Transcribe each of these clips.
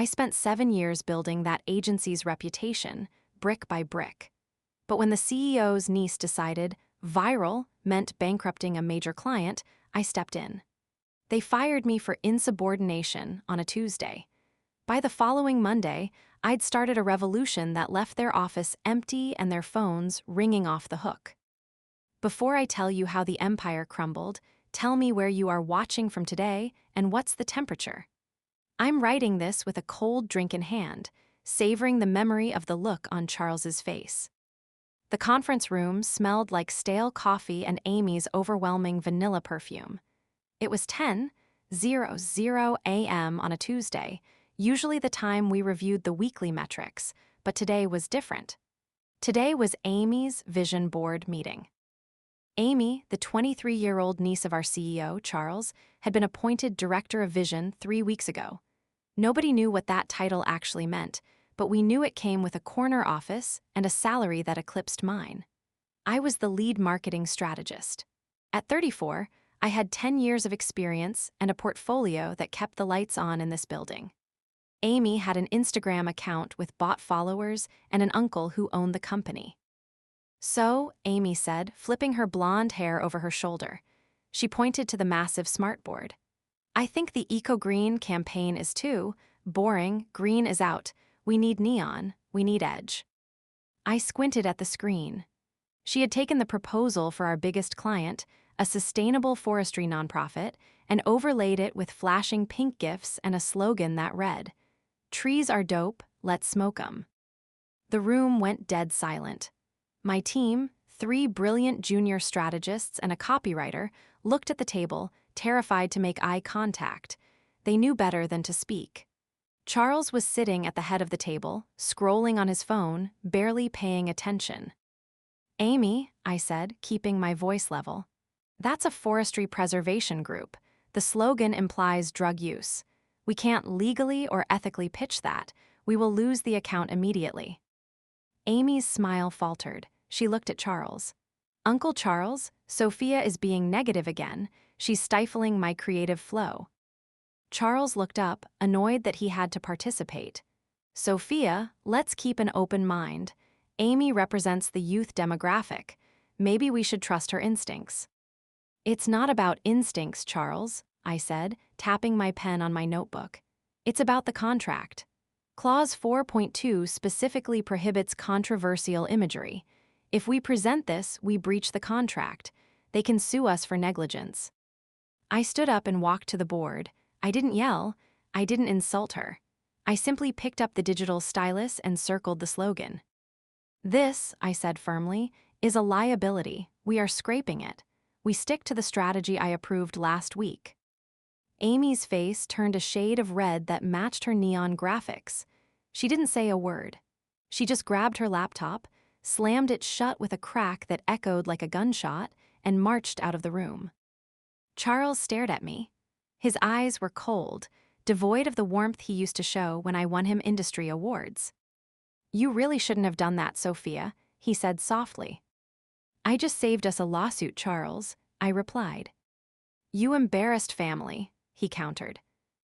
I spent 7 years building that agency's reputation, brick by brick. But when the CEO's niece decided viral meant bankrupting a major client, I stepped in. They fired me for insubordination on a Tuesday. By the following Monday, I'd started a revolution that left their office empty and their phones ringing off the hook. Before I tell you how the empire crumbled, tell me where you are watching from today and what's the temperature. I'm writing this with a cold drink in hand, savoring the memory of the look on Charles's face. The conference room smelled like stale coffee and Amy's overwhelming vanilla perfume. It was 10:00 a.m. on a Tuesday, usually the time we reviewed the weekly metrics, but today was different. Today was Amy's vision board meeting. Amy, the 23-year-old niece of our CEO, Charles, had been appointed Director of Vision 3 weeks ago. Nobody knew what that title actually meant, but we knew it came with a corner office and a salary that eclipsed mine. I was the lead marketing strategist. At 34, I had 10 years of experience and a portfolio that kept the lights on in this building. Amy had an Instagram account with bot followers and an uncle who owned the company. So, Amy said, flipping her blonde hair over her shoulder. She pointed to the massive smartboard. I think the eco-green campaign is too boring. Green is out. We need neon. We need edge. I squinted at the screen. She had taken the proposal for our biggest client, a sustainable forestry nonprofit, and overlaid it with flashing pink gifs and a slogan that read, "Trees are dope, let's smoke 'em." The room went dead silent. My team, 3 brilliant junior strategists and a copywriter, looked at the table, terrified to make eye contact. They knew better than to speak. Charles was sitting at the head of the table, scrolling on his phone, barely paying attention. "Amy," I said, keeping my voice level, "that's a forestry preservation group. The slogan implies drug use. We can't legally or ethically pitch that. We will lose the account immediately." Amy's smile faltered. She looked at Charles. "Uncle Charles, Sophia is being negative again. She's stifling my creative flow." Charles looked up, annoyed that he had to participate. "Sophia, let's keep an open mind. Amy represents the youth demographic. Maybe we should trust her instincts." "It's not about instincts, Charles," I said, tapping my pen on my notebook. "It's about the contract. Clause 4.2 specifically prohibits controversial imagery. If we present this, we breach the contract. They can sue us for negligence." I stood up and walked to the board. I didn't yell. I didn't insult her. I simply picked up the digital stylus and circled the slogan. "This," I said firmly, "is a liability. We are scraping it. We stick to the strategy I approved last week." Amy's face turned a shade of red that matched her neon graphics. She didn't say a word. She just grabbed her laptop, slammed it shut with a crack that echoed like a gunshot, and marched out of the room. Charles stared at me. His eyes were cold, devoid of the warmth he used to show when I won him industry awards. "You really shouldn't have done that, Sophia," he said softly. "I just saved us a lawsuit, Charles," I replied. "You embarrassed family," he countered.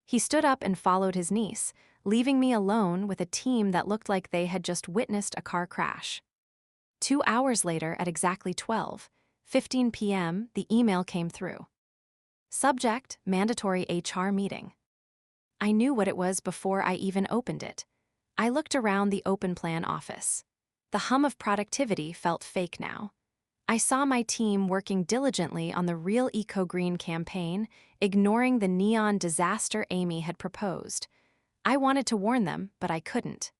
He stood up and followed his niece, leaving me alone with a team that looked like they had just witnessed a car crash. 2 hours later, at exactly 12:15 p.m., the email came through. Subject: mandatory HR meeting. I knew what it was before I even opened it. I looked around the open plan office. The hum of productivity felt fake now. I saw my team working diligently on the real eco-green campaign, ignoring the neon disaster Amy had proposed. I wanted to warn them, but I couldn't.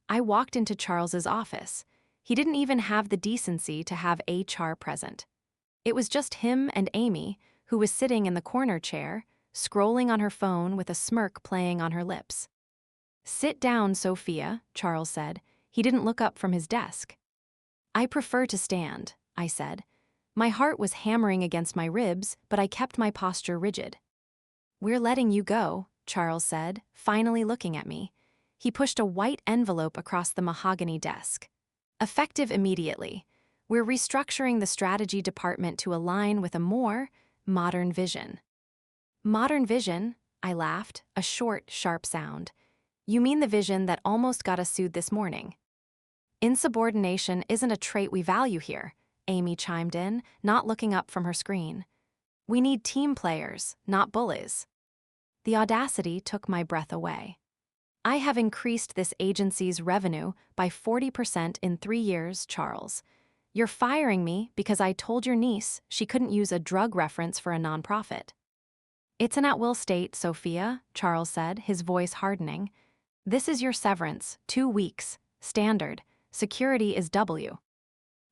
I walked into Charles's office. He didn't even have the decency to have HR present. It was just him and Amy, who was sitting in the corner chair, scrolling on her phone with a smirk playing on her lips. "Sit down, Sophia," Charles said. He didn't look up from his desk. "I prefer to stand," I said. My heart was hammering against my ribs, but I kept my posture rigid. "We're letting you go," Charles said, finally looking at me. He pushed a white envelope across the mahogany desk. "Effective immediately. We're restructuring the strategy department to align with a more modern vision." "Modern vision?" I laughed, a short, sharp sound. You mean the vision that almost got us sued this morning? Insubordination isn't a trait we value here, Amy chimed in, not looking up from her screen. We need team players, not bullies. The audacity took my breath away. I have increased this agency's revenue by 40% in 3 years, Charles. You're firing me because I told your niece she couldn't use a drug reference for a nonprofit. It's an at-will state, Sophia, Charles said, his voice hardening. This is your severance, 2 weeks, standard, security is W.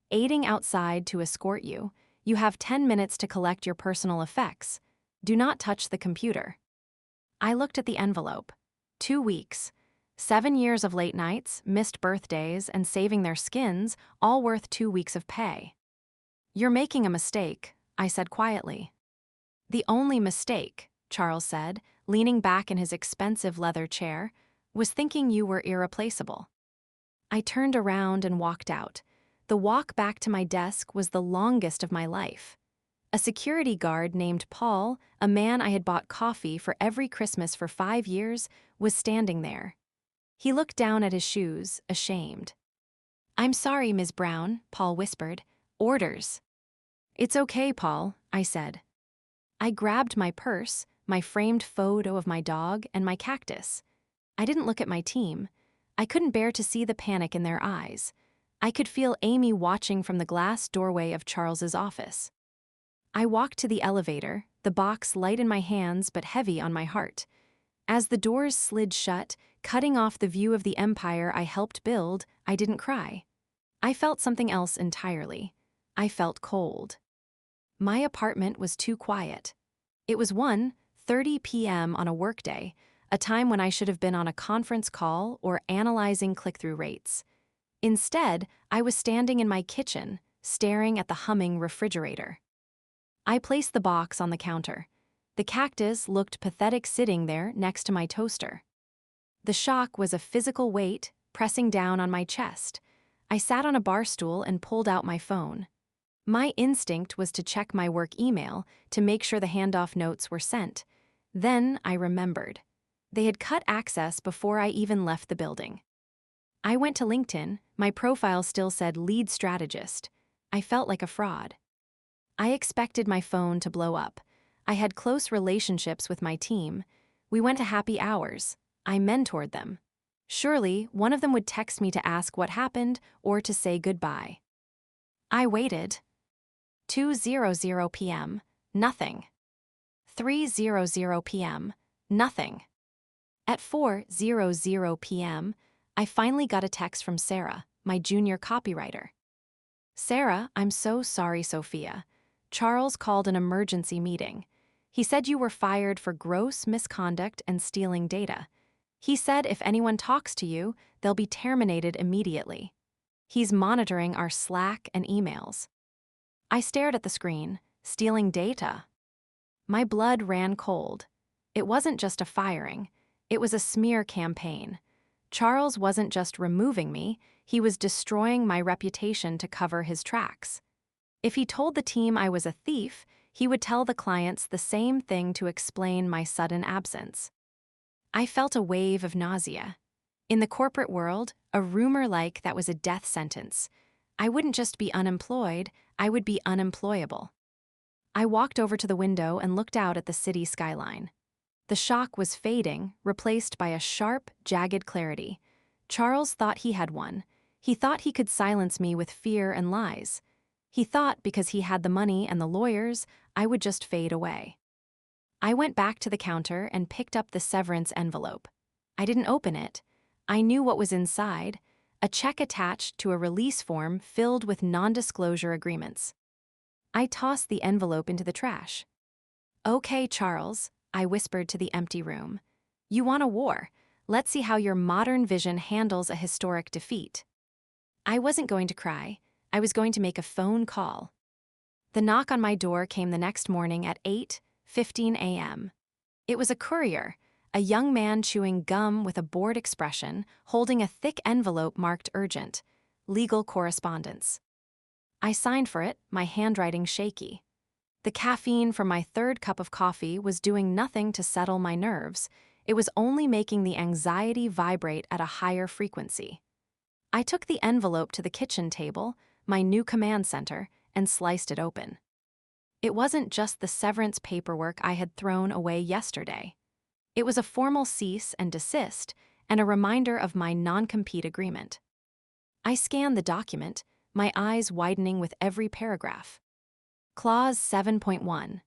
Aiding outside to escort you, you have 10 minutes to collect your personal effects. Do not touch the computer. I looked at the envelope. 2 weeks. 7 years of late nights, missed birthdays, and saving their skins, all worth 2 weeks of pay. You're making a mistake, I said quietly. The only mistake, Charles said, leaning back in his expensive leather chair, was thinking you were irreplaceable. I turned around and walked out. The walk back to my desk was the longest of my life. A security guard named Paul, a man I had bought coffee for every Christmas for 5 years, was standing there. He looked down at his shoes, ashamed. I'm sorry, Ms. Brown, Paul whispered. Orders. It's okay, Paul, I said. I grabbed my purse, my framed photo of my dog, and my cactus. I didn't look at my team. I couldn't bear to see the panic in their eyes. I could feel Amy watching from the glass doorway of Charles's office. I walked to the elevator, the box light in my hands but heavy on my heart. As the doors slid shut, cutting off the view of the empire I helped build, I didn't cry. I felt something else entirely. I felt cold. My apartment was too quiet. It was 1:30 p.m. on a workday, a time when I should have been on a conference call or analyzing click-through rates. Instead, I was standing in my kitchen, staring at the humming refrigerator. I placed the box on the counter. The cactus looked pathetic sitting there next to my toaster. The shock was a physical weight pressing down on my chest. I sat on a bar stool and pulled out my phone. My instinct was to check my work email to make sure the handoff notes were sent. Then I remembered. They had cut access before I even left the building. I went to LinkedIn. My profile still said lead strategist. I felt like a fraud. I expected my phone to blow up. I had close relationships with my team. We went to happy hours. I mentored them. Surely, one of them would text me to ask what happened or to say goodbye. I waited. 2:00 p.m., nothing. 3:00 p.m., nothing. At 4:00 p.m., I finally got a text from Sarah, my junior copywriter. Sarah, I'm so sorry, Sophia. Charles called an emergency meeting. He said you were fired for gross misconduct and stealing data. He said if anyone talks to you, they'll be terminated immediately. He's monitoring our Slack and emails. I stared at the screen, stealing data. My blood ran cold. It wasn't just a firing. It was a smear campaign. Charles wasn't just removing me, he was destroying my reputation to cover his tracks. If he told the team I was a thief, he would tell the clients the same thing to explain my sudden absence. I felt a wave of nausea. In the corporate world, a rumor like that was a death sentence. I wouldn't just be unemployed, I would be unemployable. I walked over to the window and looked out at the city skyline. The shock was fading, replaced by a sharp, jagged clarity. Charles thought he had won. He thought he could silence me with fear and lies. He thought because he had the money and the lawyers, I would just fade away. I went back to the counter and picked up the severance envelope. I didn't open it. I knew what was inside, a check attached to a release form filled with non-disclosure agreements. I tossed the envelope into the trash. Okay, Charles, I whispered to the empty room. You want a war. Let's see how your modern vision handles a historic defeat. I wasn't going to cry. I was going to make a phone call. The knock on my door came the next morning at 8:15 a.m. It was a courier, a young man chewing gum with a bored expression, holding a thick envelope marked urgent, legal correspondence. I signed for it, my handwriting shaky. The caffeine from my third cup of coffee was doing nothing to settle my nerves. It was only making the anxiety vibrate at a higher frequency. I took the envelope to the kitchen table, my new command center, and sliced it open. It wasn't just the severance paperwork I had thrown away yesterday. It was a formal cease and desist and a reminder of my non-compete agreement. I scanned the document, my eyes widening with every paragraph. Clause 7.1.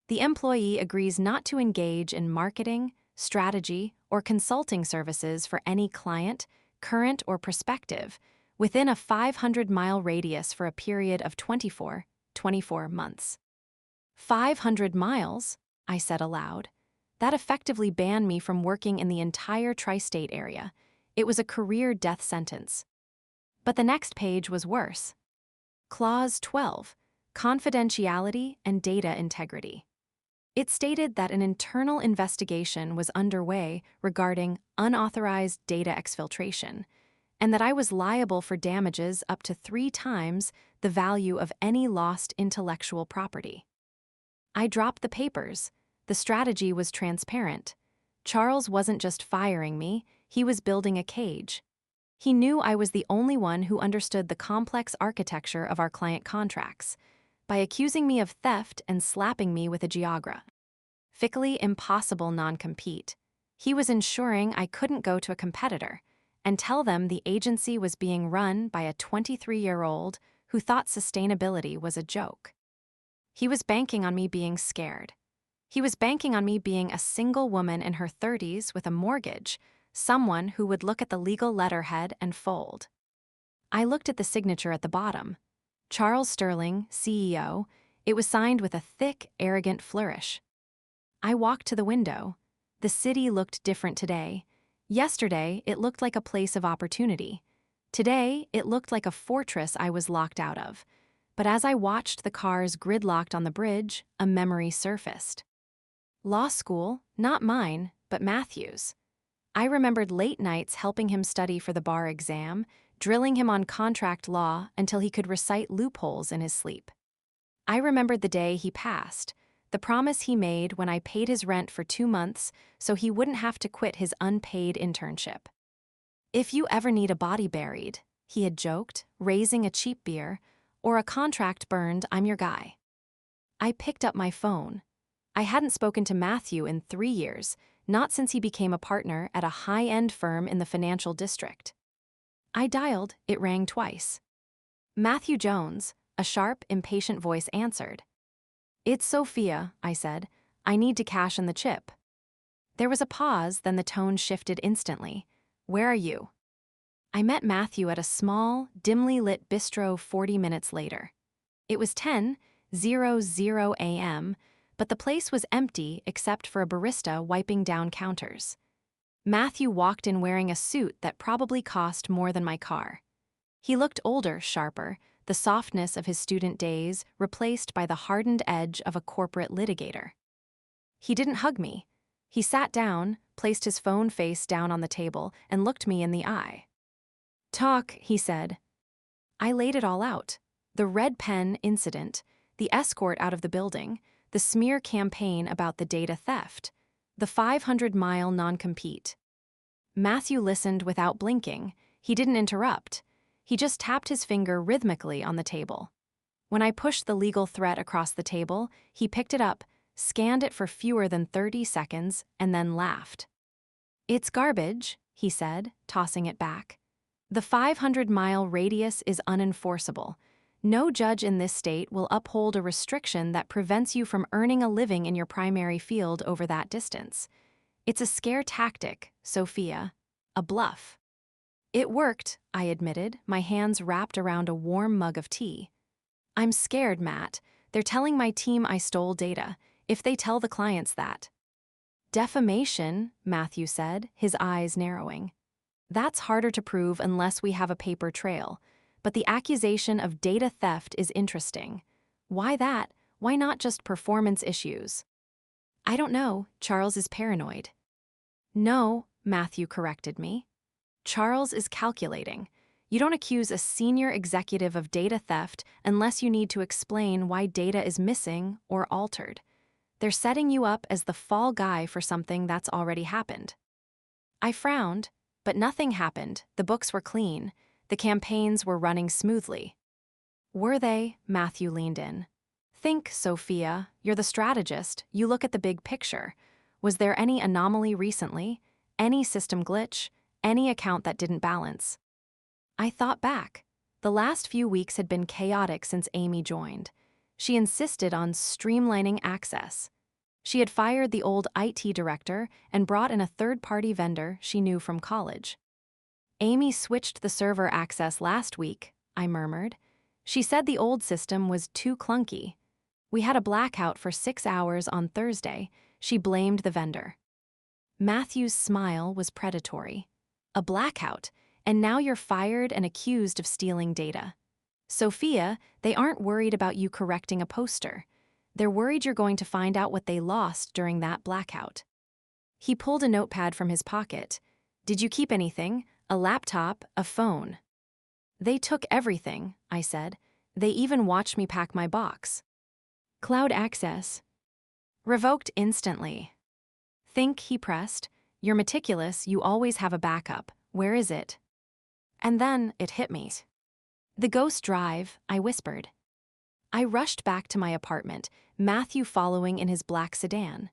The employee agrees not to engage in marketing, strategy, or consulting services for any client, current or prospective, within a 500-mile radius for a period of 24 months. 500 miles, I said aloud. That effectively banned me from working in the entire tri-state area. It was a career death sentence. But the next page was worse. Clause 12. Confidentiality and data integrity. It stated that an internal investigation was underway regarding unauthorized data exfiltration, and that I was liable for damages up to 3 times the value of any lost intellectual property. I dropped the papers. The strategy was transparent. Charles wasn't just firing me, he was building a cage. He knew I was the only one who understood the complex architecture of our client contracts, by accusing me of theft and slapping me with a geographically impossible non-compete. He was ensuring I couldn't go to a competitor and tell them the agency was being run by a 23-year-old who thought sustainability was a joke. He was banking on me being scared. He was banking on me being a single woman in her 30s with a mortgage, someone who would look at the legal letterhead and fold. I looked at the signature at the bottom. Charles Sterling, CEO. It was signed with a thick, arrogant flourish. I walked to the window. The city looked different today. Yesterday, it looked like a place of opportunity. Today, it looked like a fortress I was locked out of. But as I watched the cars gridlocked on the bridge, a memory surfaced. Law school, not mine, but Matthew's. I remembered late nights helping him study for the bar exam, drilling him on contract law until he could recite loopholes in his sleep. I remembered the day he passed, the promise he made when I paid his rent for 2 months so he wouldn't have to quit his unpaid internship. If you ever need a body buried, he had joked, raising a cheap beer, or a contract burned, I'm your guy. I picked up my phone. I hadn't spoken to Matthew in 3 years, not since he became a partner at a high-end firm in the financial district. I dialed, it rang twice. Matthew Jones, a sharp, impatient voice answered. It's Sophia, I said. I need to cash in the chip. There was a pause, then the tone shifted instantly. Where are you? I met Matthew at a small, dimly lit bistro 40 minutes later. It was 10:00 a.m., but the place was empty except for a barista wiping down counters. Matthew walked in wearing a suit that probably cost more than my car. He looked older, sharper, the softness of his student days replaced by the hardened edge of a corporate litigator. He didn't hug me. He sat down, placed his phone face down on the table, and looked me in the eye. Talk, he said. I laid it all out. The red pen incident, the escort out of the building, the smear campaign about the data theft, the 500-mile non-compete. Matthew listened without blinking. He didn't interrupt. He just tapped his finger rhythmically on the table. When I pushed the legal threat across the table, he picked it up, scanned it for fewer than 30 seconds, and then laughed. It's garbage, he said, tossing it back. The 500-mile radius is unenforceable. No judge in this state will uphold a restriction that prevents you from earning a living in your primary field over that distance. It's a scare tactic, Sophia, a bluff. It worked, I admitted, my hands wrapped around a warm mug of tea. I'm scared, Matt. They're telling my team I stole data. If they tell the clients that. Defamation, Matthew said, his eyes narrowing. That's harder to prove unless we have a paper trail. But the accusation of data theft is interesting. Why that? Why not just performance issues? I don't know. Charles is paranoid. No, Matthew corrected me. Charles is calculating. You don't accuse a senior executive of data theft unless you need to explain why data is missing or altered. They're setting you up as the fall guy for something that's already happened. I frowned, but nothing happened. The books were clean. The campaigns were running smoothly. Were they? Matthew leaned in. Think, Sophia, you're the strategist. You look at the big picture. Was there any anomaly recently? Any system glitch? Any account that didn't balance? I thought back. The last few weeks had been chaotic since Amy joined. She insisted on streamlining access. She had fired the old IT director and brought in a third-party vendor she knew from college. Amy switched the server access last week, I murmured. She said the old system was too clunky. We had a blackout for 6 hours on Thursday. She blamed the vendor. Matthew's smile was predatory. A blackout, and now you're fired and accused of stealing data. Sophia, they aren't worried about you correcting a poster. They're worried you're going to find out what they lost during that blackout. He pulled a notepad from his pocket. Did you keep anything? A laptop, a phone? They took everything, I said. They even watched me pack my box. Cloud access. Revoked instantly. Think, he pressed. You're meticulous, you always have a backup. Where is it? And then it hit me. The ghost drive, I whispered. I rushed back to my apartment, Matthew following in his black sedan.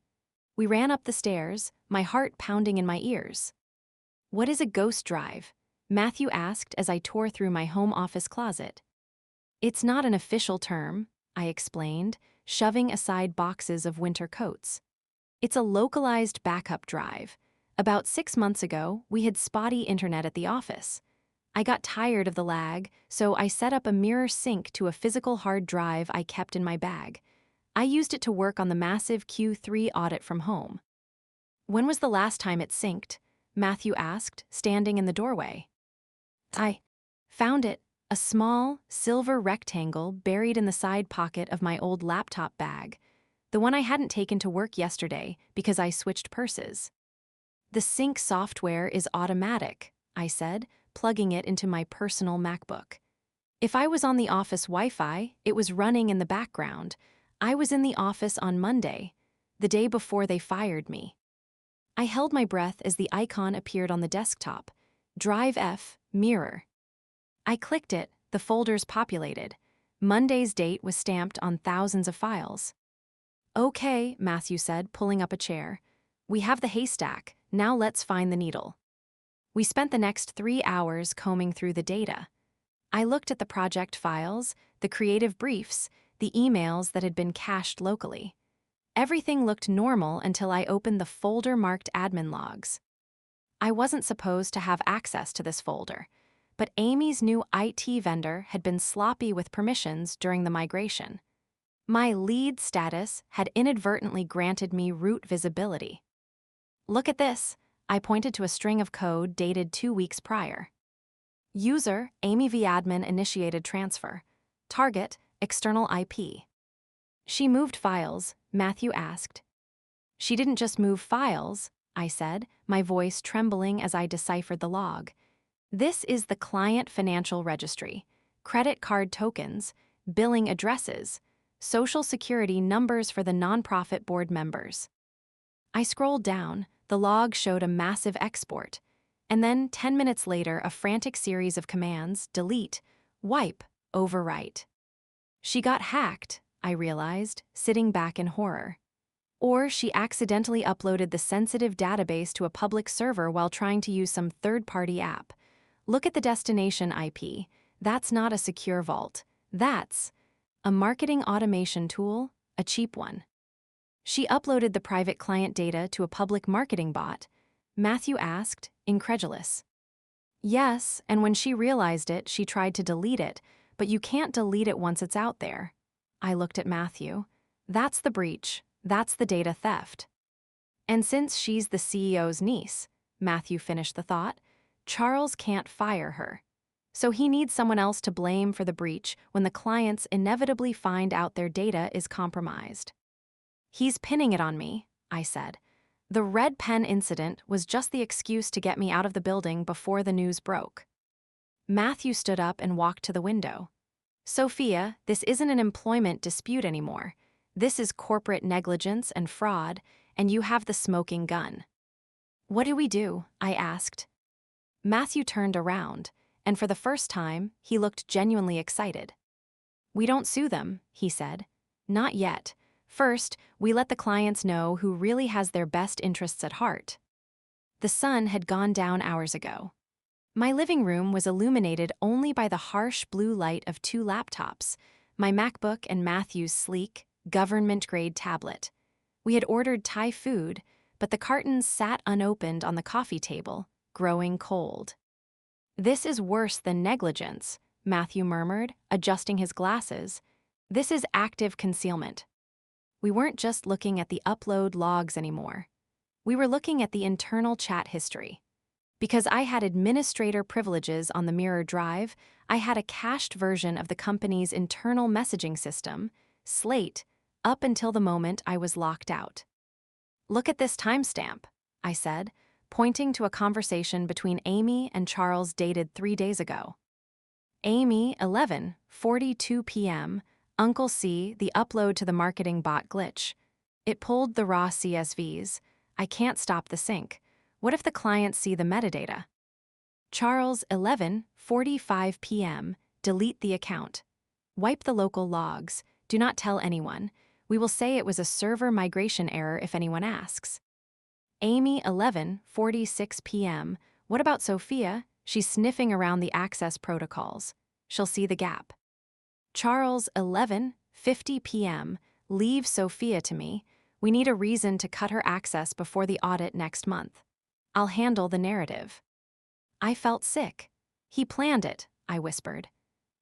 We ran up the stairs, my heart pounding in my ears. What is a ghost drive? Matthew asked as I tore through my home office closet. It's not an official term, I explained, shoving aside boxes of winter coats. It's a localized backup drive. About 6 months ago, we had spotty internet at the office. I got tired of the lag, so I set up a mirror sync to a physical hard drive I kept in my bag. I used it to work on the massive Q3 audit from home. When was the last time it synced? Matthew asked, standing in the doorway. I found it, a small, silver rectangle buried in the side pocket of my old laptop bag, the one I hadn't taken to work yesterday because I switched purses. The sync software is automatic, I said, plugging it into my personal MacBook. If I was on the office Wi-Fi, it was running in the background. I was in the office on Monday, the day before they fired me. I held my breath as the icon appeared on the desktop. Drive F, mirror. I clicked it, the folders populated. Monday's date was stamped on thousands of files. Okay, Matthew said, pulling up a chair. We have the haystack, now let's find the needle. We spent the next 3 hours combing through the data. I looked at the project files, the creative briefs, the emails that had been cached locally. Everything looked normal until I opened the folder marked admin logs. I wasn't supposed to have access to this folder, but Amy's new IT vendor had been sloppy with permissions during the migration. My lead status had inadvertently granted me root visibility. Look at this. I pointed to a string of code dated 2 weeks prior. User, Amy v. admin initiated transfer. Target, external IP. She moved files, Matthew asked. She didn't just move files, I said, my voice trembling as I deciphered the log. This is the client financial registry, credit card tokens, billing addresses, social security numbers for the nonprofit board members. I scrolled down. The log showed a massive export, and then 10 minutes later a frantic series of commands: delete, wipe, overwrite. She got hacked, I realized, sitting back in horror. Or she accidentally uploaded the sensitive database to a public server while trying to use some third-party app. Look at the destination IP. That's not a secure vault. That's a marketing automation tool, a cheap one. She uploaded the private client data to a public marketing bot. Matthew asked, incredulous. Yes, and when she realized it, she tried to delete it, but you can't delete it once it's out there. I looked at Matthew. That's the breach. That's the data theft. And since she's the CEO's niece, Matthew finished the thought, Charles can't fire her. So he needs someone else to blame for the breach when the clients inevitably find out their data is compromised. He's pinning it on me, I said. The red pen incident was just the excuse to get me out of the building before the news broke. Matthew stood up and walked to the window. Sophia, this isn't an employment dispute anymore. This is corporate negligence and fraud, and you have the smoking gun." "What do we do?" I asked. Matthew turned around, and for the first time, he looked genuinely excited. "We don't sue them," he said. "Not yet. First, we let the clients know who really has their best interests at heart." The sun had gone down hours ago. My living room was illuminated only by the harsh blue light of two laptops, my MacBook and Matthew's sleek, government-grade tablet. We had ordered Thai food, but the cartons sat unopened on the coffee table, growing cold. "This is worse than negligence," Matthew murmured, adjusting his glasses. "This is active concealment." We weren't just looking at the upload logs anymore. We were looking at the internal chat history. Because I had administrator privileges on the Mirror Drive, I had a cached version of the company's internal messaging system, Slate, up until the moment I was locked out. "Look at this timestamp," I said, pointing to a conversation between Amy and Charles dated 3 days ago. Amy, 11:42 p.m., Uncle C, the upload to the marketing bot glitch. It pulled the raw CSVs. I can't stop the sync. What if the clients see the metadata? Charles, 11:45 p.m., delete the account. Wipe the local logs. Do not tell anyone. We will say it was a server migration error if anyone asks. Amy, 11:46 p.m., what about Sophia? She's sniffing around the access protocols. She'll see the gap. Charles, 11:50 p.m., leave Sophia to me. We need a reason to cut her access before the audit next month. I'll handle the narrative. I felt sick. He planned it, I whispered.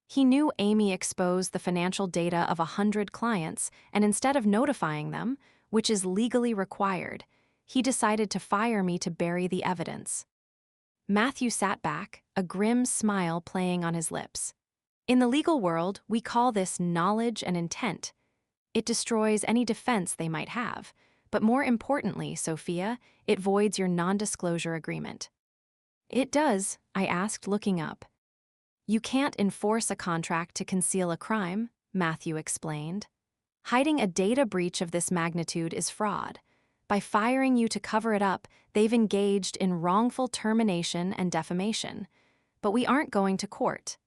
He knew Amy exposed the financial data of 100 clients, and instead of notifying them, which is legally required, he decided to fire me to bury the evidence. Matthew sat back, a grim smile playing on his lips. In the legal world, we call this knowledge and intent. It destroys any defense they might have, but more importantly, Sophia, it voids your non-disclosure agreement. It does, I asked, looking up. You can't enforce a contract to conceal a crime, Matthew explained. Hiding a data breach of this magnitude is fraud. By firing you to cover it up, they've engaged in wrongful termination and defamation. But we aren't going to court.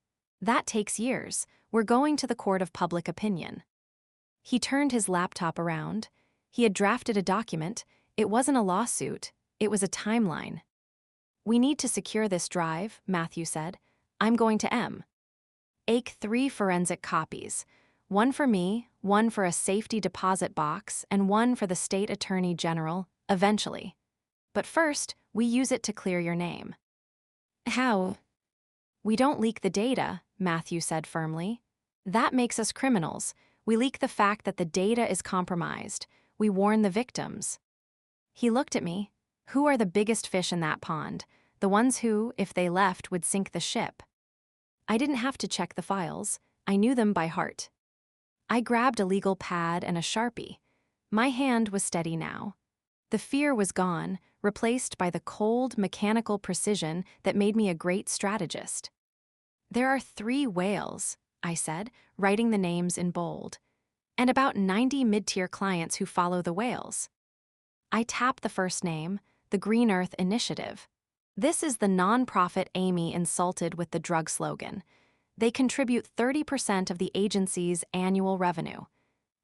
That takes years. We're going to the court of public opinion. He turned his laptop around. He had drafted a document. It wasn't a lawsuit. It was a timeline. We need to secure this drive, Matthew said. I'm going to Ake 3 forensic copies. One for me, one for a safety deposit box, and one for the state attorney general, eventually. But first, we use it to clear your name. How? We don't leak the data, Matthew said firmly. That makes us criminals. We leak the fact that the data is compromised. We warn the victims. He looked at me. Who are the biggest fish in that pond? The ones who, if they left, would sink the ship. I didn't have to check the files. I knew them by heart. I grabbed a legal pad and a Sharpie. My hand was steady now. The fear was gone, replaced by the cold, mechanical precision that made me a great strategist. There are 3 whales, I said, writing the names in bold, and about 90 mid-tier clients who follow the whales. I tapped the first name, the Green Earth Initiative. This is the nonprofit Amy insulted with the drug slogan. They contribute 30% of the agency's annual revenue.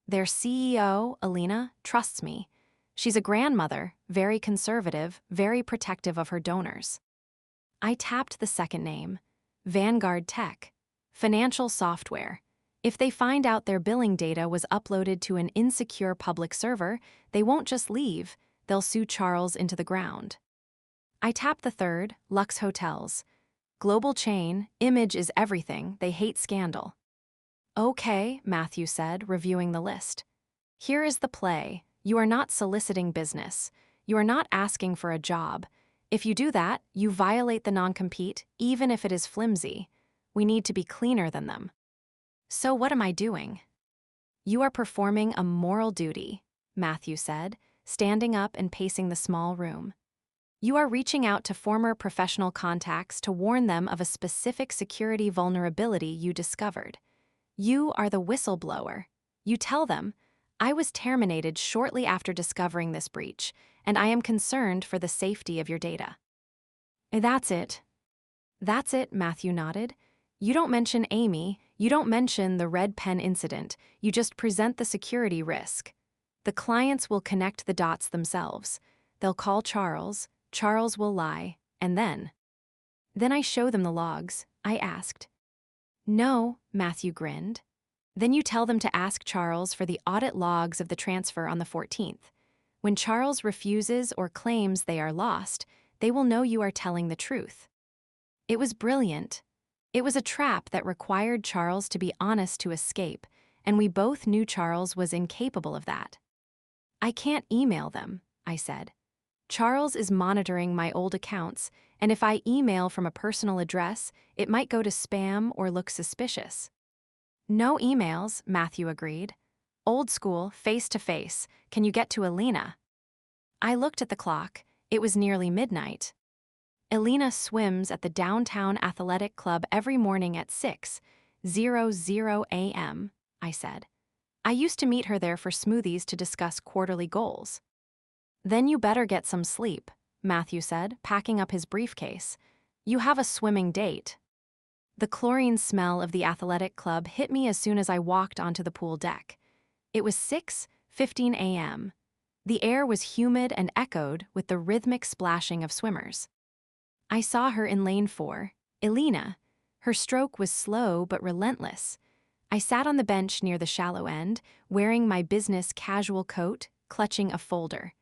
Their CEO, Alina, trusts me. She's a grandmother, very conservative, very protective of her donors. I tapped the second name, Vanguard Tech, financial software. If they find out their billing data was uploaded to an insecure public server, they won't just leave, they'll sue Charles into the ground. I tapped the third, Lux Hotels. Global chain, image is everything, they hate scandal. Okay, Matthew said, reviewing the list. Here is the play. You are not soliciting business. You are not asking for a job. If you do that, you violate the non-compete, even if it is flimsy. We need to be cleaner than them. So what am I doing? You are performing a moral duty, Matthew said, standing up and pacing the small room. You are reaching out to former professional contacts to warn them of a specific security vulnerability you discovered. You are the whistleblower. You tell them, I was terminated shortly after discovering this breach, and I am concerned for the safety of your data. That's it. That's it, Matthew nodded. You don't mention Amy, you don't mention the red pen incident, you just present the security risk. The clients will connect the dots themselves. They'll call Charles, Charles will lie, and then I show them the logs, I asked. No, Matthew grinned. Then you tell them to ask Charles for the audit logs of the transfer on the 14th. When Charles refuses or claims they are lost, they will know you are telling the truth. It was brilliant. It was a trap that required Charles to be honest to escape, and we both knew Charles was incapable of that. I can't email them, I said. Charles is monitoring my old accounts, and if I email from a personal address, it might go to spam or look suspicious. No emails, Matthew agreed. Old school, face-to-face. Can you get to Alina? I looked at the clock. It was nearly midnight. Alina swims at the downtown athletic club every morning at 6:00 a.m., I said. I used to meet her there for smoothies to discuss quarterly goals. Then you better get some sleep, Matthew said, packing up his briefcase. You have a swimming date. The chlorine smell of the athletic club hit me as soon as I walked onto the pool deck. It was 6:15 a.m. The air was humid and echoed with the rhythmic splashing of swimmers. I saw her in lane 4, Alina. Her stroke was slow but relentless. I sat on the bench near the shallow end, wearing my business casual coat, clutching a folder.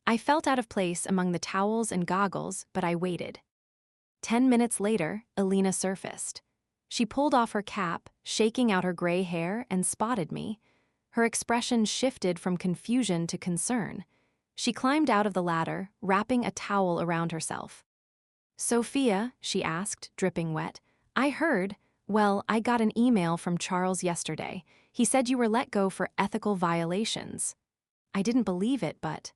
I felt out of place among the towels and goggles, but I waited. 10 minutes later, Alina surfaced. She pulled off her cap, shaking out her gray hair, and spotted me. Her expression shifted from confusion to concern. She climbed out of the ladder, wrapping a towel around herself. Sophia, she asked, dripping wet. I heard, I got an email from Charles yesterday. He said you were let go for ethical violations. I didn't believe it, but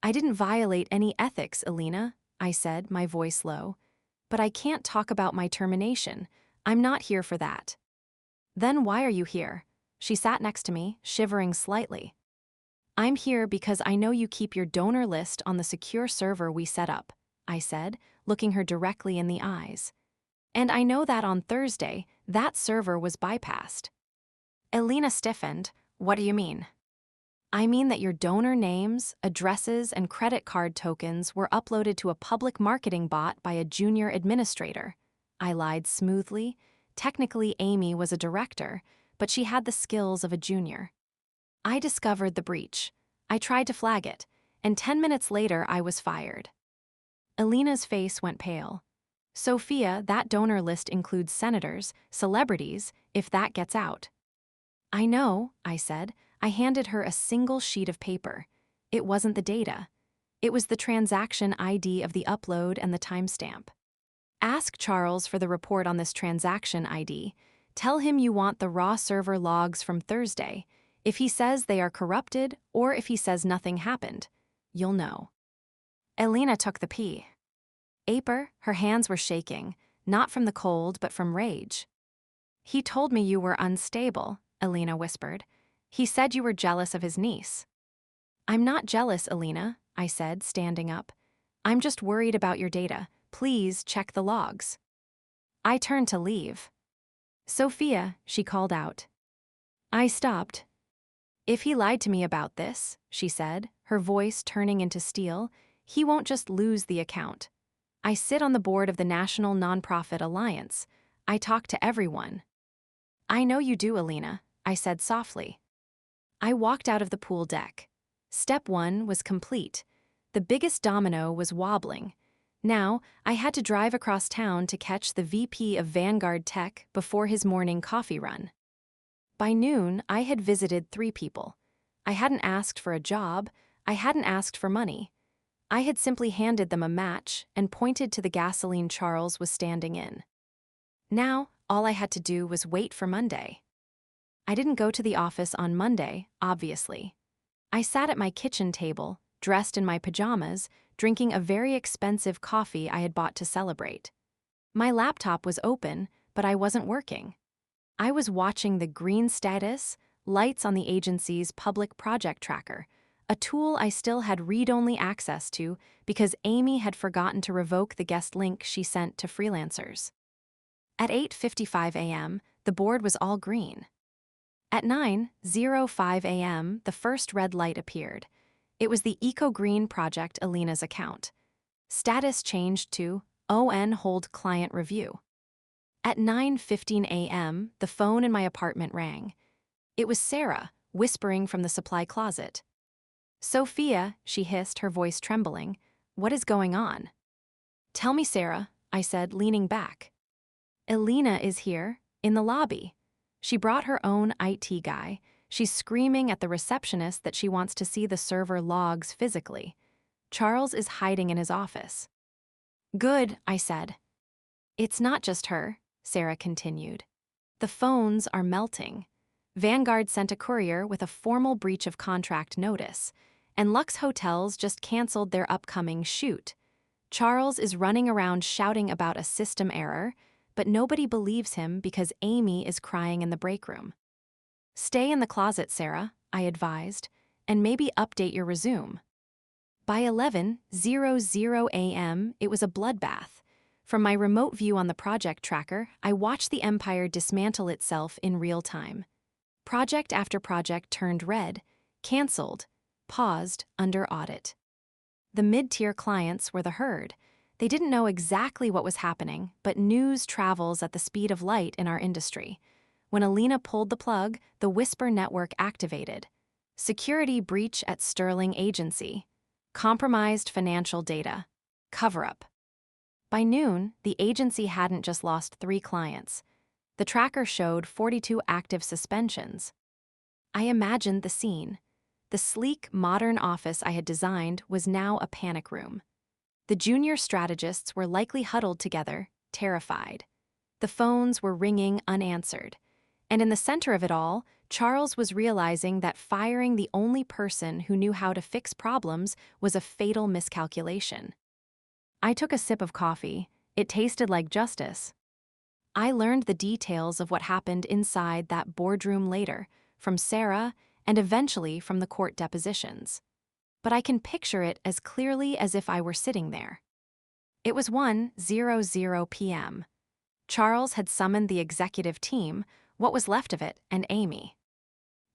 I didn't violate any ethics, Alina, I said, my voice low. But I can't talk about my termination. I'm not here for that. Then why are you here? She sat next to me, shivering slightly. I'm here because I know you keep your donor list on the secure server we set up, I said, looking her directly in the eyes. And I know that on Thursday, that server was bypassed. Alina stiffened. What do you mean? I mean that your donor names, addresses, and credit card tokens were uploaded to a public marketing bot by a junior administrator. I lied smoothly. Technically, Amy was a director, but she had the skills of a junior. I discovered the breach. I tried to flag it, and 10 minutes later I was fired. Alina's face went pale. Sophia, that donor list includes senators, celebrities, if that gets out. I know, I said. I handed her a single sheet of paper. It wasn't the data. It was the transaction ID of the upload and the timestamp. Ask Charles for the report on this transaction ID. Tell him you want the raw server logs from Thursday. If he says they are corrupted, or if he says nothing happened, you'll know. Alina took the pee. Aper, her hands were shaking, not from the cold but from rage. He told me you were unstable, Alina whispered. He said you were jealous of his niece. I'm not jealous, Alina, I said, standing up. I'm just worried about your data. Please check the logs. I turned to leave. Sophia, she called out. I stopped. If he lied to me about this, she said, her voice turning into steel, he won't just lose the account. I sit on the board of the National Nonprofit Alliance. I talk to everyone. I know you do, Alina, I said softly. I walked out of the pool deck. Step 1 was complete. The biggest domino was wobbling. Now, I had to drive across town to catch the VP of Vanguard Tech before his morning coffee run. By noon, I had visited 3 people. I hadn't asked for a job. I hadn't asked for money. I had simply handed them a match and pointed to the gasoline Charles was standing in. Now, all I had to do was wait for Monday. I didn't go to the office on Monday, obviously. I sat at my kitchen table, dressed in my pajamas, drinking a very expensive coffee I had bought to celebrate. My laptop was open, but I wasn't working. I was watching the green status, lights on the agency's public project tracker, a tool I still had read-only access to because Amy had forgotten to revoke the guest link she sent to freelancers. At 8:55 a.m., the board was all green. At 9:05 a.m., the first red light appeared. It was the eco-green project Alina's account. Status changed to ON hold client review. At 9:15 a.m., the phone in my apartment rang. It was Sarah, whispering from the supply closet. "Sophia," she hissed, her voice trembling. "What is going on?" "Tell me, Sarah," I said, leaning back. "Alina is here, in the lobby. She brought her own IT guy. She's screaming at the receptionist that she wants to see the server logs physically. Charles is hiding in his office." "Good," I said. "It's not just her," Sarah continued. "The phones are melting. Vanguard sent a courier with a formal breach of contract notice, and Lux Hotels just canceled their upcoming shoot. Charles is running around shouting about a system error, but nobody believes him because Amy is crying in the break room." "Stay in the closet, Sarah," I advised, "and maybe update your resume." By 11:00 a.m., it was a bloodbath. From my remote view on the project tracker, I watched the empire dismantle itself in real time. Project after project turned red, canceled, paused under audit. The mid-tier clients were the herd. They didn't know exactly what was happening, but news travels at the speed of light in our industry. When Alina pulled the plug, the Whisper network activated. Security breach at Sterling Agency. Compromised financial data. Cover-up. By noon, the agency hadn't just lost 3 clients. The tracker showed 42 active suspensions. I imagined the scene. The sleek, modern office I had designed was now a panic room. The junior strategists were likely huddled together, terrified. The phones were ringing unanswered. And in the center of it all, Charles was realizing that firing the only person who knew how to fix problems was a fatal miscalculation. I took a sip of coffee. It tasted like justice. I learned the details of what happened inside that boardroom later, from Sarah and eventually from the court depositions. But I can picture it as clearly as if I were sitting there. It was 1:00 p.m. Charles had summoned the executive team, what was left of it, and Amy.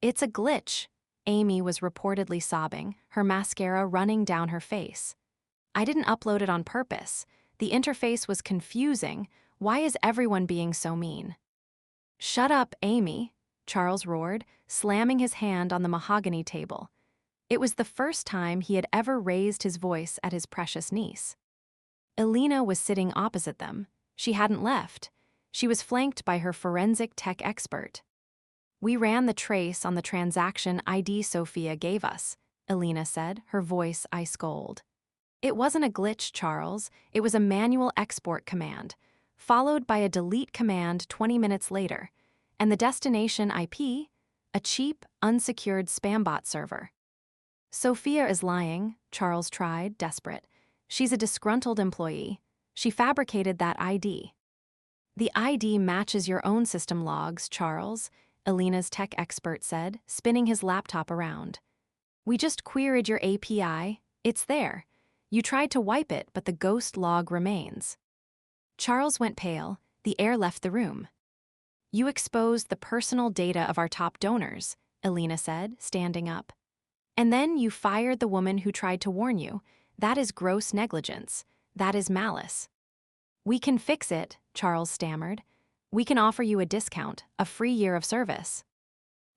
"It's a glitch," Amy was reportedly sobbing, her mascara running down her face. "I didn't upload it on purpose. The interface was confusing. Why is everyone being so mean?" "Shut up, Amy," Charles roared, slamming his hand on the mahogany table. It was the first time he had ever raised his voice at his precious niece. Alina was sitting opposite them. She hadn't left. She was flanked by her forensic tech expert. "We ran the trace on the transaction ID Sophia gave us," Alina said, her voice ice cold. "It wasn't a glitch, Charles. It was a manual export command, followed by a delete command 20 minutes later, and the destination IP? A cheap, unsecured spambot server." "Sophia is lying," Charles tried, desperate. "She's a disgruntled employee. She fabricated that ID." "The ID matches your own system logs, Charles," Alina's tech expert said, spinning his laptop around. "We just queried your API. It's there. You tried to wipe it, but the ghost log remains." Charles went pale. The air left the room. "You exposed the personal data of our top donors," Alina said, standing up. "And then you fired the woman who tried to warn you. That is gross negligence. That is malice." "We can fix it," Charles stammered. "We can offer you a discount, a free year of service."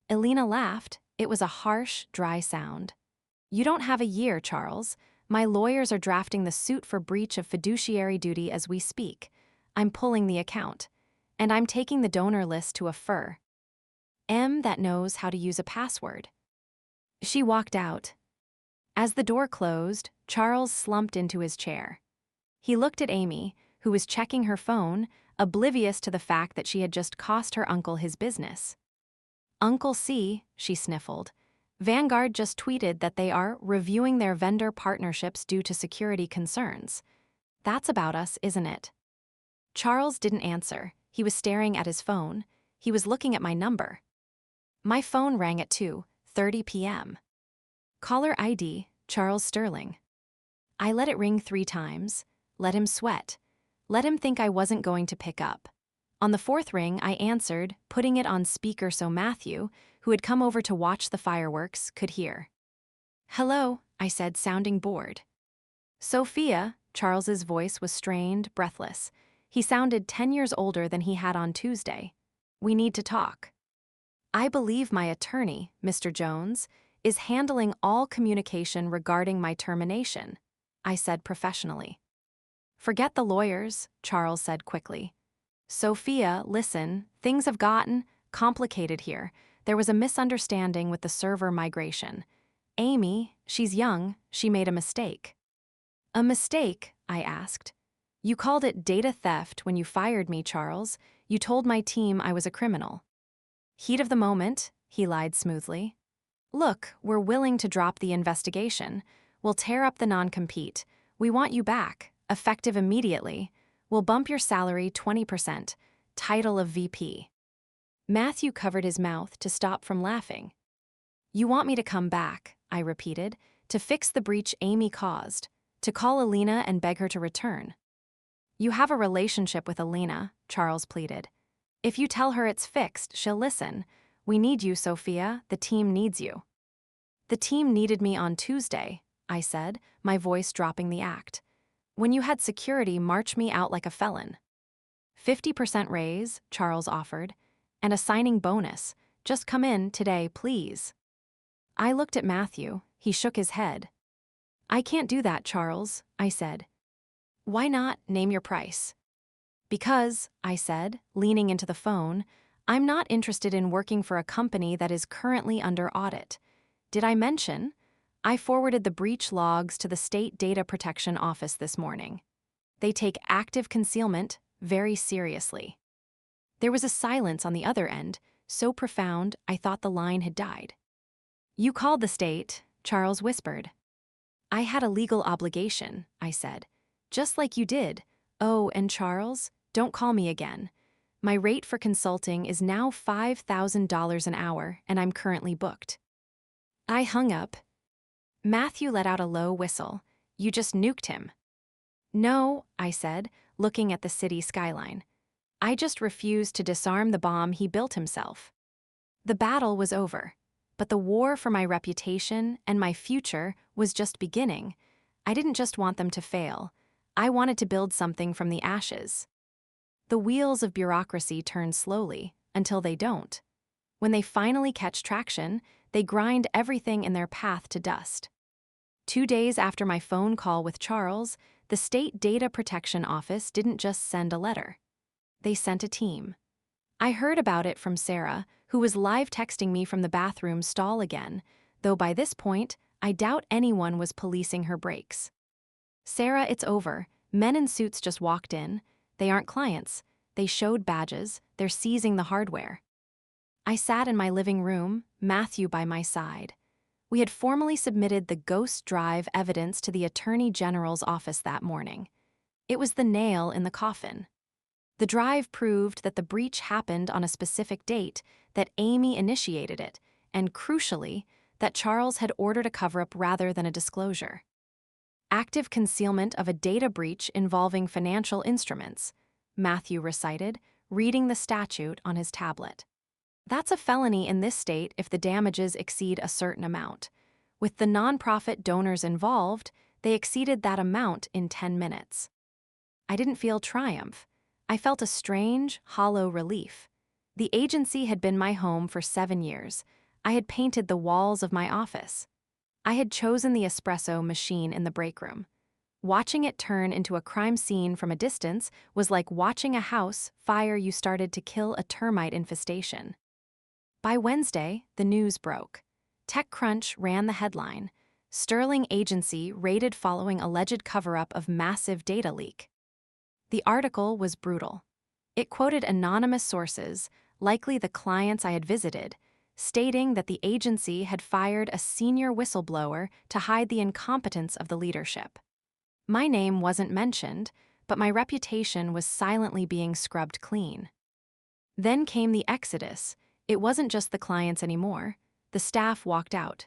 Alina laughed. It was a harsh, dry sound. "You don't have a year, Charles. My lawyers are drafting the suit for breach of fiduciary duty as we speak. I'm pulling the account. And I'm taking the donor list to a fur that knows how to use a password." She walked out. As the door closed, Charles slumped into his chair. He looked at Amy, who was checking her phone, oblivious to the fact that she had just cost her uncle his business. "Uncle C," she sniffled. "Vanguard just tweeted that they are reviewing their vendor partnerships due to security concerns. That's about us, isn't it?" Charles didn't answer. He was staring at his phone. He was looking at my number. My phone rang at 2:30 p.m. Caller ID, Charles Sterling. I let it ring 3 times, let him sweat, let him think I wasn't going to pick up. On the 4th ring, I answered, putting it on speaker so Matthew, who had come over to watch the fireworks, could hear. "Hello," I said, sounding bored. "Sophia," Charles's voice was strained, breathless. He sounded 10 years older than he had on Tuesday. "We need to talk." "I believe my attorney, Mr. Jones, is handling all communication regarding my termination," I said professionally. "Forget the lawyers," Charles said quickly. "Sophia, listen, things have gotten complicated here. There was a misunderstanding with the server migration. Amy, she's young, she made a mistake." "A mistake?" I asked. "You called it data theft when you fired me, Charles. You told my team I was a criminal." "Heat of the moment," he lied smoothly. "Look, we're willing to drop the investigation. We'll tear up the non-compete. We want you back, effective immediately. We'll bump your salary 20%, title of VP. Matthew covered his mouth to stop from laughing. "You want me to come back," I repeated, "to fix the breach Amy caused, to call Alina and beg her to return." "You have a relationship with Alina," Charles pleaded. "If you tell her it's fixed, she'll listen. We need you, Sophia. The team needs you." "The team needed me on Tuesday," I said, my voice dropping the act. "When you had security march me out like a felon." 50% raise, Charles offered, and a signing bonus. "Just come in today, please." I looked at Matthew. He shook his head. "I can't do that, Charles," I said. "Why not? Name your price." "Because," I said, leaning into the phone, "I'm not interested in working for a company that is currently under audit. Did I mention? I forwarded the breach logs to the State Data Protection Office this morning. They take active concealment very seriously." There was a silence on the other end, so profound I thought the line had died. "You called the state," Charles whispered. "I had a legal obligation," I said. "Just like you did. Oh, and Charles, don't call me again. My rate for consulting is now $5,000 an hour, and I'm currently booked." I hung up. Matthew let out a low whistle. "You just nuked him." "No," I said, looking at the city skyline. "I just refused to disarm the bomb he built himself." The battle was over, but the war for my reputation and my future was just beginning. I didn't just want them to fail. I wanted to build something from the ashes. The wheels of bureaucracy turn slowly, until they don't. When they finally catch traction, they grind everything in their path to dust. 2 days after my phone call with Charles, the State Data Protection Office didn't just send a letter. They sent a team. I heard about it from Sarah, who was live texting me from the bathroom stall again, though by this point, I doubt anyone was policing her breaks. "Sarah, it's over. Men in suits just walked in. They aren't clients. They showed badges. They're seizing the hardware." I sat in my living room, Matthew by my side. We had formally submitted the Ghost Drive evidence to the Attorney General's office that morning. It was the nail in the coffin. The drive proved that the breach happened on a specific date, that Amy initiated it, and crucially, that Charles had ordered a cover-up rather than a disclosure. "Active concealment of a data breach involving financial instruments," Matthew recited, reading the statute on his tablet. "That's a felony in this state if the damages exceed a certain amount. With the nonprofit donors involved, they exceeded that amount in 10 minutes. I didn't feel triumph. I felt a strange, hollow relief. The agency had been my home for 7 years. I had painted the walls of my office. I had chosen the espresso machine in the break room. Watching it turn into a crime scene from a distance was like watching a house fire you started to kill a termite infestation. By Wednesday, the news broke. TechCrunch ran the headline. Sterling Agency raided following alleged cover-up of massive data leak. The article was brutal. It quoted anonymous sources, likely the clients I had visited, stating that the agency had fired a senior whistleblower to hide the incompetence of the leadership. My name wasn't mentioned, but my reputation was silently being scrubbed clean. Then came the exodus. It wasn't just the clients anymore. The staff walked out.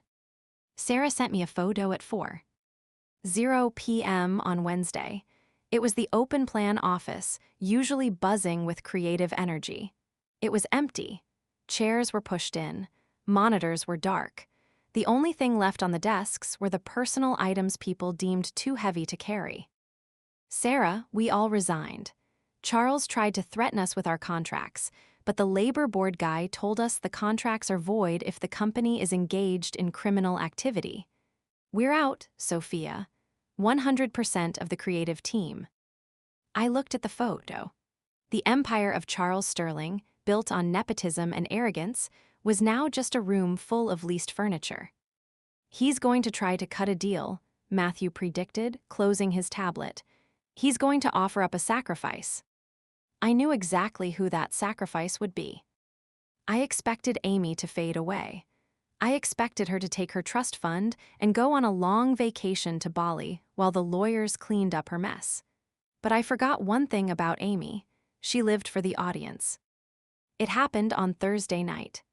Sarah sent me a photo at 4:00 p.m. on Wednesday. It was the open plan office, usually buzzing with creative energy. It was empty. Chairs were pushed in. Monitors were dark. The only thing left on the desks were the personal items people deemed too heavy to carry. Sarah, we all resigned. Charles tried to threaten us with our contracts, but the labor board guy told us the contracts are void if the company is engaged in criminal activity. We're out, Sophia. 100% of the creative team. I looked at the photo. The empire of Charles Sterling, built on nepotism and arrogance, was now just a room full of leased furniture. He's going to try to cut a deal, Matthew predicted, closing his tablet. He's going to offer up a sacrifice. I knew exactly who that sacrifice would be. I expected Amy to fade away. I expected her to take her trust fund and go on a long vacation to Bali while the lawyers cleaned up her mess. But I forgot one thing about Amy. She lived for the audience. It happened on Thursday night.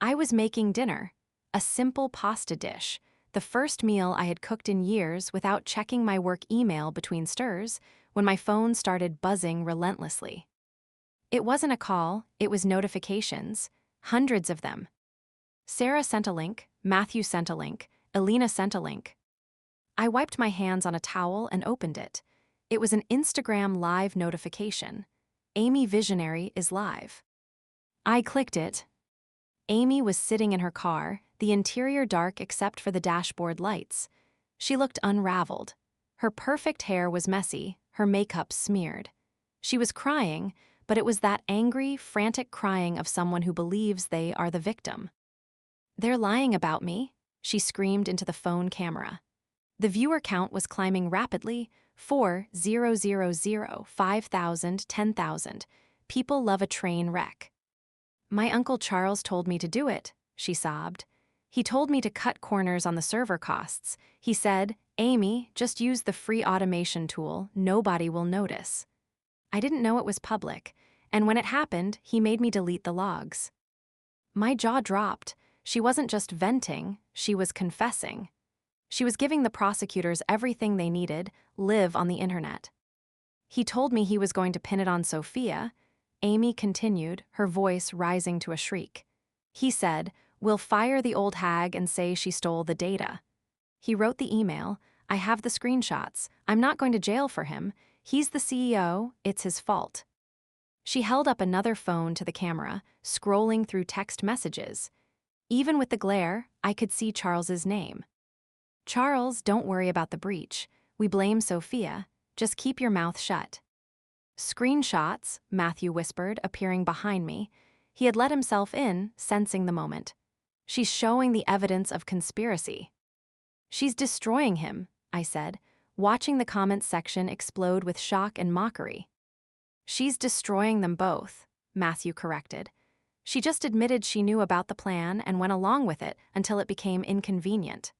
I was making dinner, a simple pasta dish, the first meal I had cooked in years without checking my work email between stirs, when my phone started buzzing relentlessly. It wasn't a call, it was notifications, hundreds of them. Sarah sent a link, Matthew sent a link, Elena sent a link. I wiped my hands on a towel and opened it. It was an Instagram live notification. Amy Visionary is live. I clicked it. Amy was sitting in her car, the interior dark except for the dashboard lights. She looked unraveled. Her perfect hair was messy, her makeup smeared. She was crying, but it was that angry, frantic crying of someone who believes they are the victim. "They're lying about me," she screamed into the phone camera. The viewer count was climbing rapidly, 4,000, 5,000, 10,000. People love a train wreck. "My Uncle Charles told me to do it," she sobbed. "He told me to cut corners on the server costs. He said, 'Amy, just use the free automation tool, nobody will notice.' I didn't know it was public, and when it happened, he made me delete the logs." My jaw dropped. She wasn't just venting, she was confessing. She was giving the prosecutors everything they needed, live on the internet. "He told me he was going to pin it on Sophia," Amy continued, her voice rising to a shriek. "He said, 'We'll fire the old hag and say she stole the data.' He wrote the email. I have the screenshots. I'm not going to jail for him. He's the CEO, it's his fault." She held up another phone to the camera, scrolling through text messages. Even with the glare, I could see Charles's name. "Charles, don't worry about the breach. We blame Sophia. Just keep your mouth shut." "Screenshots," Matthew whispered, appearing behind me. He had let himself in, sensing the moment. "She's showing the evidence of conspiracy." "She's destroying him," I said, watching the comments section explode with shock and mockery. "She's destroying them both," Matthew corrected. "She just admitted she knew about the plan and went along with it until it became inconvenient."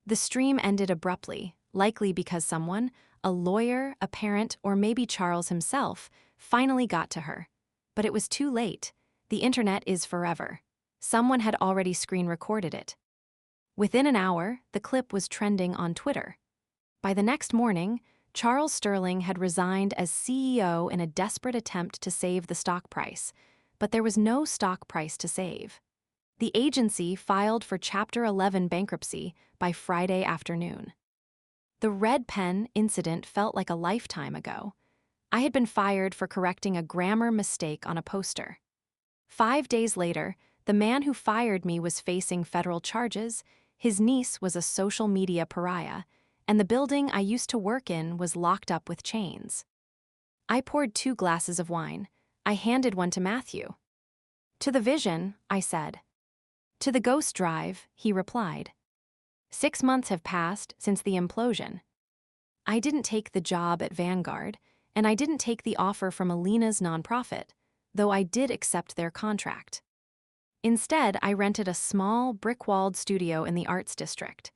The stream ended abruptly, likely because someone, a lawyer, a parent, or maybe Charles himself, finally got to her. But it was too late. The internet is forever. Someone had already screen recorded it. Within an hour, the clip was trending on Twitter. By the next morning, Charles Sterling had resigned as CEO in a desperate attempt to save the stock price, but there was no stock price to save. The agency filed for Chapter 11 bankruptcy by Friday afternoon. The red pen incident felt like a lifetime ago. I had been fired for correcting a grammar mistake on a poster. 5 days later, the man who fired me was facing federal charges, his niece was a social media pariah, and the building I used to work in was locked up with chains. I poured 2 glasses of wine. I handed one to Matthew. "To the vision," I said. "To the ghost drive," he replied. 6 months have passed since the implosion. I didn't take the job at Vanguard, and I didn't take the offer from Alina's nonprofit, though I did accept their contract. Instead, I rented a small, brick-walled studio in the Arts District.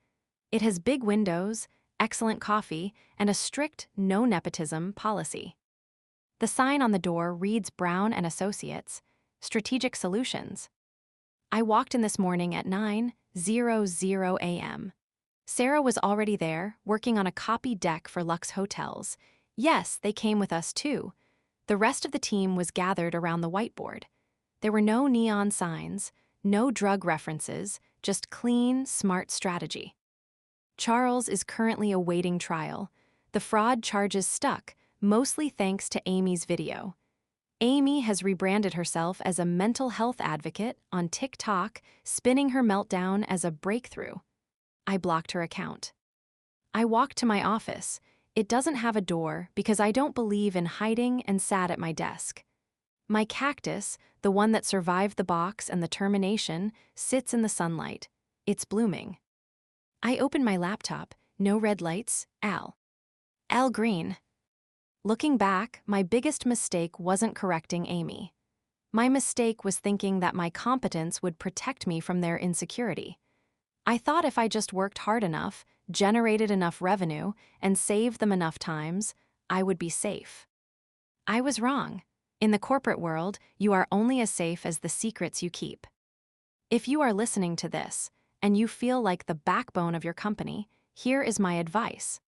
It has big windows, excellent coffee, and a strict no-nepotism policy. The sign on the door reads Brown and Associates, Strategic Solutions. I walked in this morning at 9:00 a.m. Sarah was already there, working on a copy deck for Lux Hotels. Yes, they came with us too. The rest of the team was gathered around the whiteboard. There were no neon signs, no drug references, just clean, smart strategy. Charles is currently awaiting trial. The fraud charges stuck, mostly thanks to Amy's video. Amy has rebranded herself as a mental health advocate on TikTok, spinning her meltdown as a breakthrough. I blocked her account. I walked to my office. It doesn't have a door because I don't believe in hiding, and sat at my desk. My cactus, the one that survived the box and the termination, sits in the sunlight. It's blooming. I opened my laptop. No red lights. Al Green. Looking back, my biggest mistake wasn't correcting Amy. My mistake was thinking that my competence would protect me from their insecurity. I thought if I just worked hard enough, generated enough revenue, and saved them enough times, I would be safe. I was wrong. In the corporate world, you are only as safe as the secrets you keep. If you are listening to this, and you feel like the backbone of your company, here is my advice.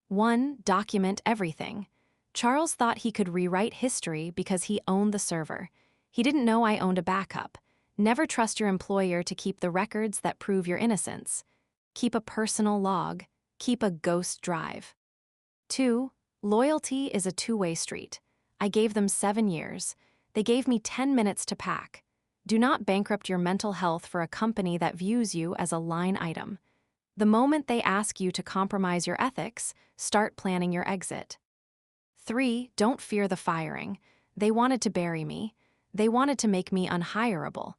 1. Document everything. Charles thought he could rewrite history because he owned the server. He didn't know I owned a backup. Never trust your employer to keep the records that prove your innocence. Keep a personal log. Keep a ghost drive. 2. Loyalty is a two-way street. I gave them 7 years. They gave me 10 minutes to pack. Do not bankrupt your mental health for a company that views you as a line item. The moment they ask you to compromise your ethics, start planning your exit. 3. Don't fear the firing. They wanted to bury me. They wanted to make me unhireable.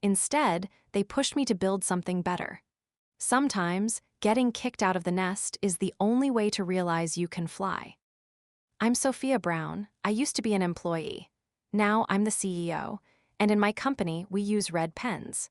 Instead, they pushed me to build something better. Sometimes, getting kicked out of the nest is the only way to realize you can fly. I'm Sophia Brown. I used to be an employee. Now I'm the CEO, and in my company we use red pens.